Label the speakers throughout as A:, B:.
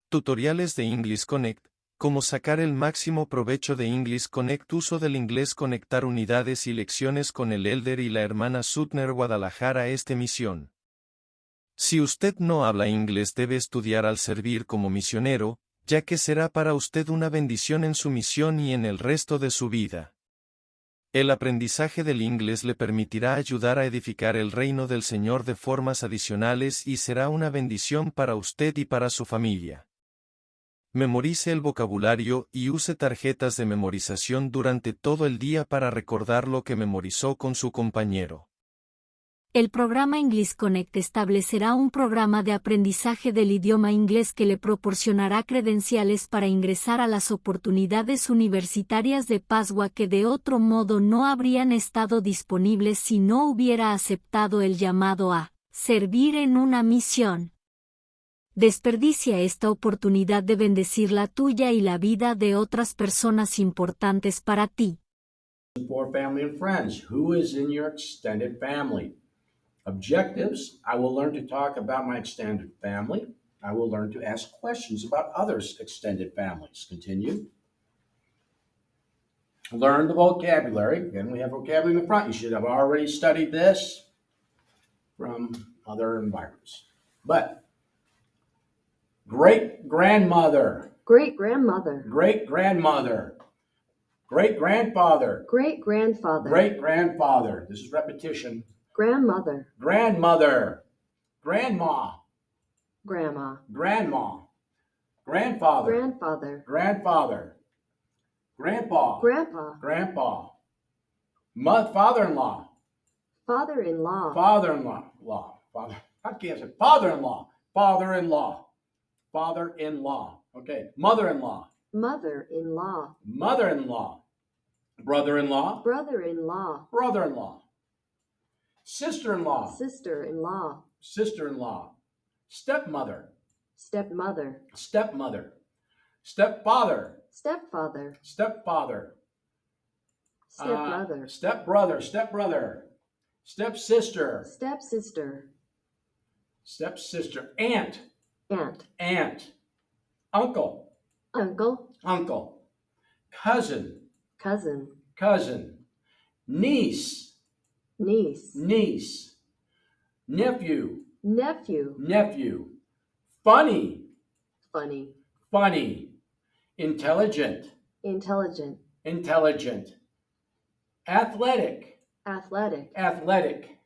A: Tutoriales de EnglishConnect. Cómo sacar el máximo provecho de EnglishConnect. Uso del inglés. Conectar unidades y lecciones con el Elder y la hermana Sutner. Guadalajara. Misión. Si usted no habla inglés, debe estudiar al servir como misionero, ya que será para usted una bendición en su misión y en el resto de su vida. El aprendizaje del inglés le permitirá ayudar a edificar el reino del Señor de formas adicionales y será una bendición para usted y para su familia. Memorice el vocabulario y use tarjetas de memorización durante todo el día para recordar lo que memorizó con su compañero.
B: El programa EnglishConnect establecerá un programa de aprendizaje del idioma inglés que le proporcionará credenciales para ingresar a las oportunidades universitarias de Pascua que de otro modo no habrían estado disponibles si no hubiera aceptado el llamado a servir en una misión. Desperdicia esta oportunidad de bendecir la tuya y la vida de otras personas importantes para ti.
C: For family and friends, who is in your extended family? Objectives, I will learn to talk about my extended family. I will learn to ask questions about others' extended families. Continue. Learn the vocabulary. Again, we have vocabulary in the front. You should have already studied this from other environments. But great-grandmother.
D: Great-grandmother.
C: Great-grandmother. Great-grandfather.
D: Great-grandfather.
C: Great-grandfather. This is repetition.
D: Grandmother.
C: Grandmother. Grandma.
D: Grandma.
C: Grandma. Grandfather.
D: Grandfather.
C: Grandfather. Grandpa.
D: Grandpa.
C: Grandpa. Father-in-law.
D: Father-in-law.
C: Father-in-law. Father. I can't say father-in-law. Father-in-law. Father-in-law. Okay. Mother-in-law.
D: Mother-in-law.
C: Mother-in-law. Brother-in-law.
D: Brother-in-law.
C: Brother-in-law. Sister-in-law.
D: Sister-in-law.
C: Sister-in-law. Stepmother.
D: Stepmother.
C: Stepmother. Stepfather.
D: Stepfather.
C: Stepfather.
D: Stepbrother.
C: Stepbrother. Stepbrother. Stepsister.
D: Stepsister.
C: Stepsister. Aunt.
D: Aunt.
C: Aunt. Uncle.
D: Uncle.
C: Uncle. Cousin.
D: Cousin.
C: Cousin. Niece.
D: Niece.
C: Niece. Nephew.
D: Nephew.
C: Nephew. Funny.
D: Funny.
C: Funny. Intelligent.
D: Intelligent.
C: Intelligent. Athletic.
D: Athletic.
C: Athletic.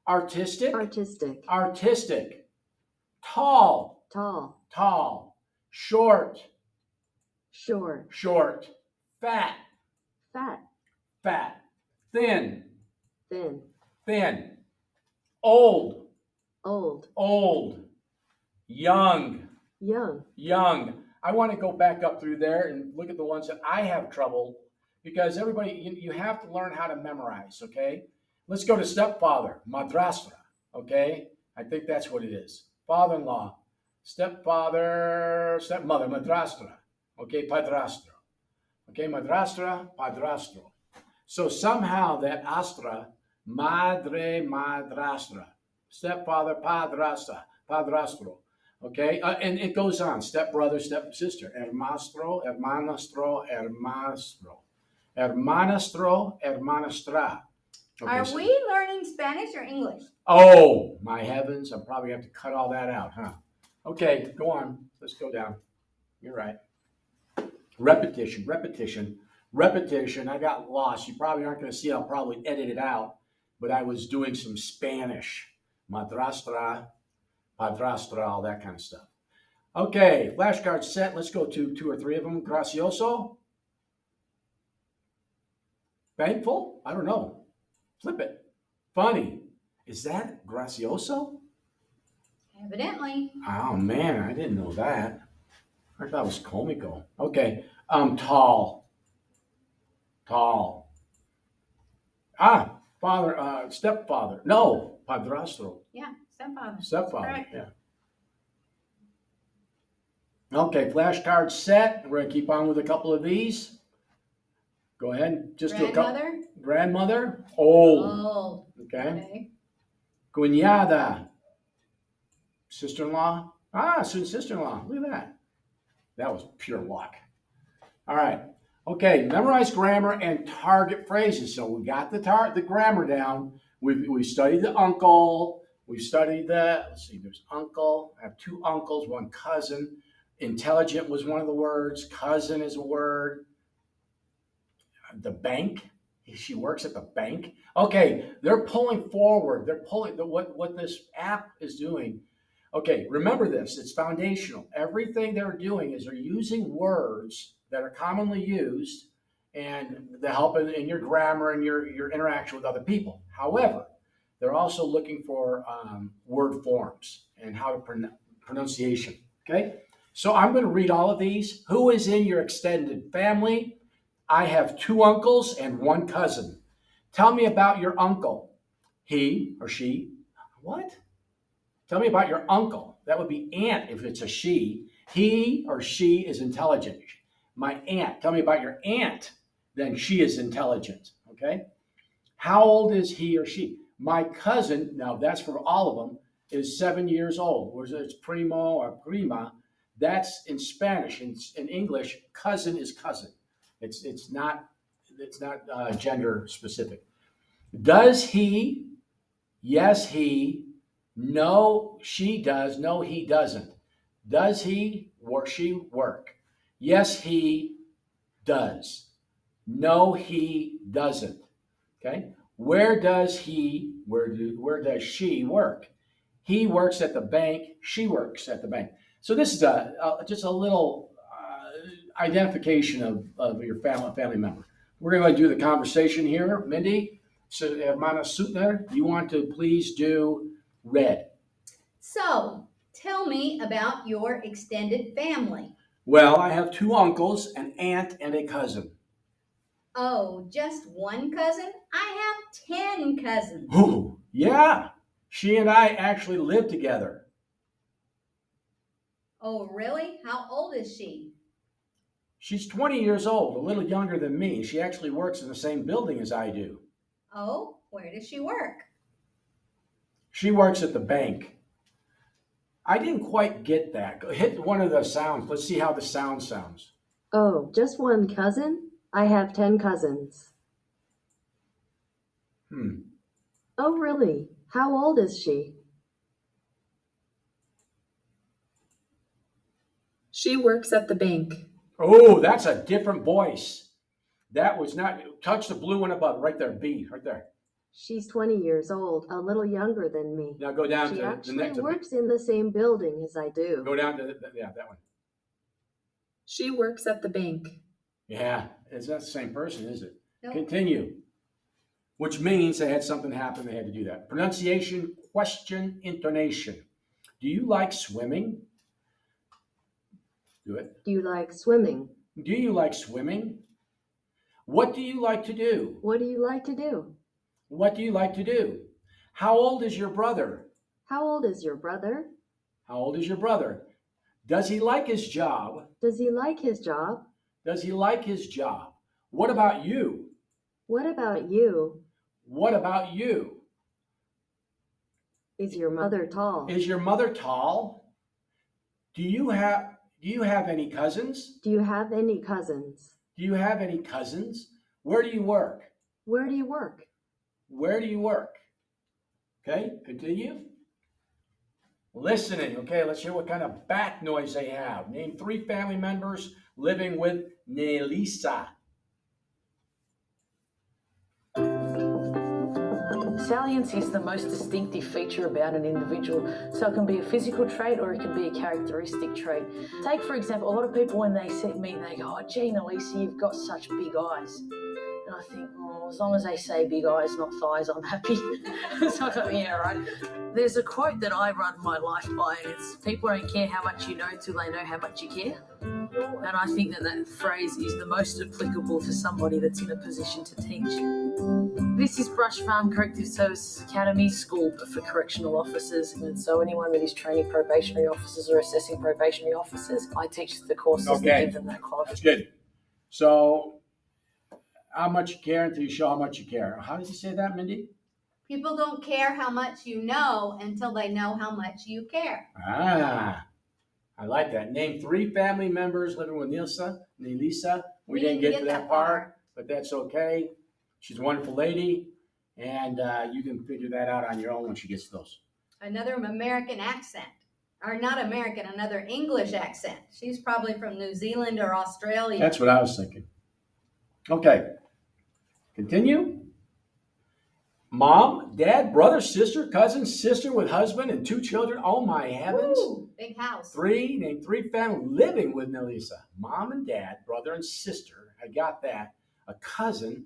C: Artistic.
D: Artistic.
C: Artistic. Tall.
D: Tall.
C: Tall. Short.
D: Short.
C: Short. Fat.
D: Fat.
C: Fat. Thin.
D: Thin.
C: Thin. Old.
D: Old.
C: Old. Young.
D: Young.
C: Young. I want to go back up through there and look at the ones that I have trouble, because everybody, you have to learn how to memorize, okay? Let's go to stepfather, madrastra, okay? I think that's what it is. Father-in-law, stepfather, stepmother, madrastra, okay? Padrastro, okay? Madrastra, padrastro. So somehow that astra, madre, madrastra, stepfather, padrastra, padrastro. Okay, and it goes on. Stepbrother, stepsister. Hermastro, hermanastro, hermastro. Hermanastro, hermanastra. Okay,
E: Are we learning Spanish or English?
C: Oh, my heavens. I'll probably have to cut all that out, huh? Okay, go on. Let's go down. You're right. Repetition, repetition, repetition. I got lost. You probably aren't going to see it. I'll probably edit it out. But I was doing some Spanish. Madrastra, padrastra, all that kind of stuff. Okay, flashcards set. Let's go to 2 or 3 of them. Gracioso. Thankful? I don't know. Flip it. Funny. Is that gracioso?
E: Evidently.
C: Oh, man, I didn't know that. I thought it was comico. Okay, tall. Tall. Father, stepfather. No, padrastro.
E: Yeah, stepfather.
C: Stepfather,
E: Correct.
C: yeah. Okay, flashcards set. We're going to keep on with a couple of these. Go ahead. Just do a couple.
E: Grandmother.
C: Grandmother. Old.
E: Old.
C: Okay.
E: Okay.
C: Cuñada. Sister-in-law. Ah, Sue's sister-in-law. Look at that. That was pure luck. All right. Okay, memorize grammar and target phrases. So we got the grammar down. We studied the uncle. We studied the, let's see, there's uncle. I have two uncles, one cousin. Intelligent was one of the words. Cousin is a word. The bank. She works at the bank. Okay, they're pulling forward. They're pulling what this app is doing. Okay, remember this. It's foundational. Everything they're doing is they're using words that are commonly used and to help in your grammar and your interaction with other people. However, they're also looking for word forms and how to pronunciation. Okay, so I'm going to read all of these. Who is in your extended family? I have two uncles and one cousin. Tell me about your uncle. He or she. What? Tell me about your uncle. That would be aunt if it's a she. He or she is intelligent. My aunt. Tell me about your aunt. Then she is intelligent. Okay? How old is he or she? My cousin, now that's for all of them, is 7 years old. Whereas it's primo or prima. That's in Spanish. In English, cousin is cousin. It's not gender specific. Does he? Yes, he. No, she does. No, he doesn't. Does he or she work? Yes, he does. No, he doesn't. Okay. Where does does she work? He works at the bank. She works at the bank. So this is just a little identification of your family member. We're going to do the conversation here. Mindy, so Mana Sutner, you want to please do red.
E: So, tell me about your extended family.
C: Well, I have two uncles, an aunt, and a cousin.
E: Oh, just one cousin? I have 10 cousins.
C: Ooh, yeah. She and I actually live together.
E: Oh, really? How old is she?
C: She's 20 years old, a little younger than me. She actually works in the same building as I do.
E: Oh, where does she work?
C: She works at the bank. I didn't quite get that. Hit one of the sounds. Let's see how the sound sounds.
D: Oh, just one cousin? I have 10 cousins. Oh, really? How old is she?
F: She works at the bank.
C: Oh, that's a different voice. That was not, touch the blue one above, right there, B, right there.
D: She's 20 years old, a little younger than me.
C: Now go down
D: She
C: to the
D: actually
C: next.
D: works in the same building as I do.
C: Go down to, that one.
F: She works at the bank.
C: Yeah, it's not the same person, is it?
E: Nope.
C: Continue. Which means they had something happen, they had to do that. Pronunciation, question, intonation. Do you like swimming? Do it.
D: Do you like swimming?
C: Do you like swimming? What do you like to do?
D: What do you like to do?
C: What do you like to do? How old is your brother?
D: How old is your brother?
C: How old is your brother? Does he like his job?
D: Does he like his job?
C: Does he like his job? What about you?
D: What about you?
C: What about you?
D: Is your mother tall?
C: Is your mother tall? Do you have any cousins?
D: Do you have any cousins?
C: Do you have any cousins? Where do you work?
D: Where do you work?
C: Where do you work? Okay, continue. Listening. Okay, let's hear what kind of bat noise they have. Name 3 family members living with Nelisa.
G: Salience is the most distinctive feature about an individual. So it can be a physical trait or it can be a characteristic trait. Take, for example, a lot of people when they see me, they go, oh, gee, Nelisa, you've got such big eyes. And I think, oh, as long as they say big eyes, not thighs, I'm happy. So I thought, yeah, right. There's a quote that I run my life by, and it's people don't care how much you know till they know how much you care. And I think that phrase is the most applicable to somebody that's in a position to teach. This is Brush Farm Corrective Services Academy, school for correctional officers. And so anyone that is training probationary officers or assessing probationary officers, I teach the courses that give them that qualification.
C: That's good. So how much you care until you show how much you care. How did you say that, Mindy?
E: People don't care how much you know until they know how much you care.
C: Ah, I like that. Name 3 family members living with Nilsa. We didn't get to that
E: far.
C: part, but that's okay. She's a wonderful lady, and you can figure that out on your own when she gets to those.
E: Another American accent. Or not American, another English accent. She's probably from New Zealand or Australia.
C: That's what I was thinking. Okay. Continue. Mom, dad, brother, sister, cousin, sister with husband and 2 children. Oh my heavens.
E: Woo, big house.
C: Name 3 families living with Nelisa. Mom and dad, brother and sister. I got that. A cousin.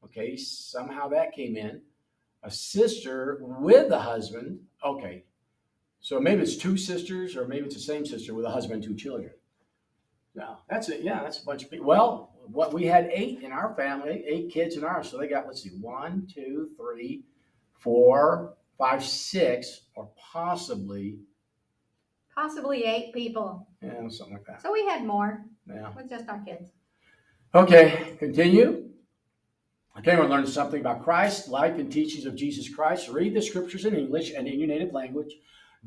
C: Okay, somehow that came in. A sister with a husband. Okay. So maybe it's 2 sisters, or maybe it's the same sister with a husband and 2 children. No, that's it. Yeah, that's a bunch of people. Well, what we had 8 in our family, 8 kids in ours. So they got, let's see, 1, 2, 3, 4, 5, 6, or possibly
E: 8 people.
C: yeah, something like that.
E: So we had more
C: Yeah.
E: with just our kids.
C: Okay, continue. Okay, we're learning something about Christ, life and teachings of Jesus Christ. Read the scriptures in English and in your native language.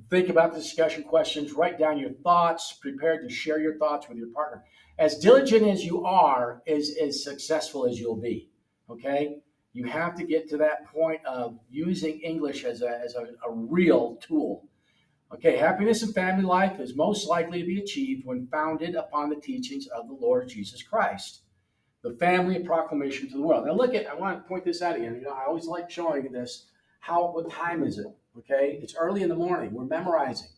C: Think about the discussion questions. Write down your thoughts. Prepared to share your thoughts with your partner. As diligent as you are, is as successful as you'll be. Okay? You have to get to that point of using English as a real tool. Okay, happiness in family life is most likely to be achieved when founded upon the teachings of the Lord Jesus Christ. The family proclamation to the world. Now I want to point this out again. I always like showing this. What time is it? Okay, it's early in the morning. We're memorizing.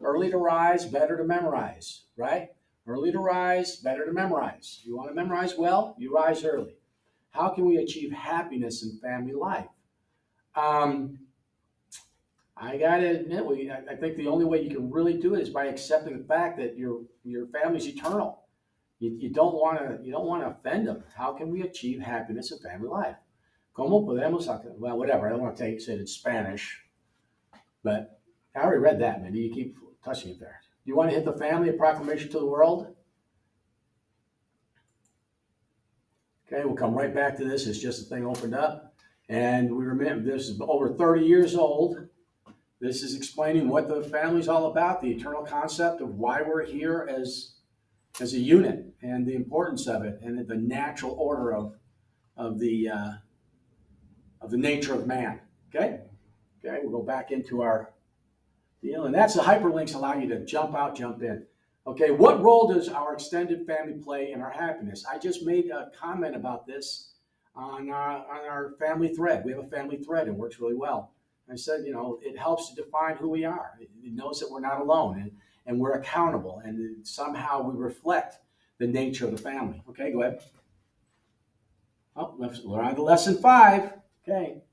C: Early to rise, better to memorize, right? Early to rise, better to memorize. You want to memorize well, you rise early. How can we achieve happiness in family life? I gotta admit, I think the only way you can really do it is by accepting the fact that your family's eternal. You don't want to offend them. How can we achieve happiness in family life? ¿Cómo podemos? Well, whatever. I don't want to say it in Spanish, but I already read that. Maybe you keep touching it there. Do you want to hit the family proclamation to the world? Okay, we'll come right back to this. It's just the thing opened up, and we remember this is over 30 years old. This is explaining what the family's all about, the eternal concept of why we're here as a unit, and the importance of it, and the natural order of the nature of man. Okay, we'll go back into our deal, and that's the hyperlinks allow you to jump out, jump in. Okay, what role does our extended family play in our happiness? I just made a comment about this on our family thread. We have a family thread. It works really well. I said, it helps to define who we are. It knows that we're not alone, and we're accountable, and somehow we reflect the nature of the family. Okay, go ahead. Oh, we're on to lesson 5. Okay.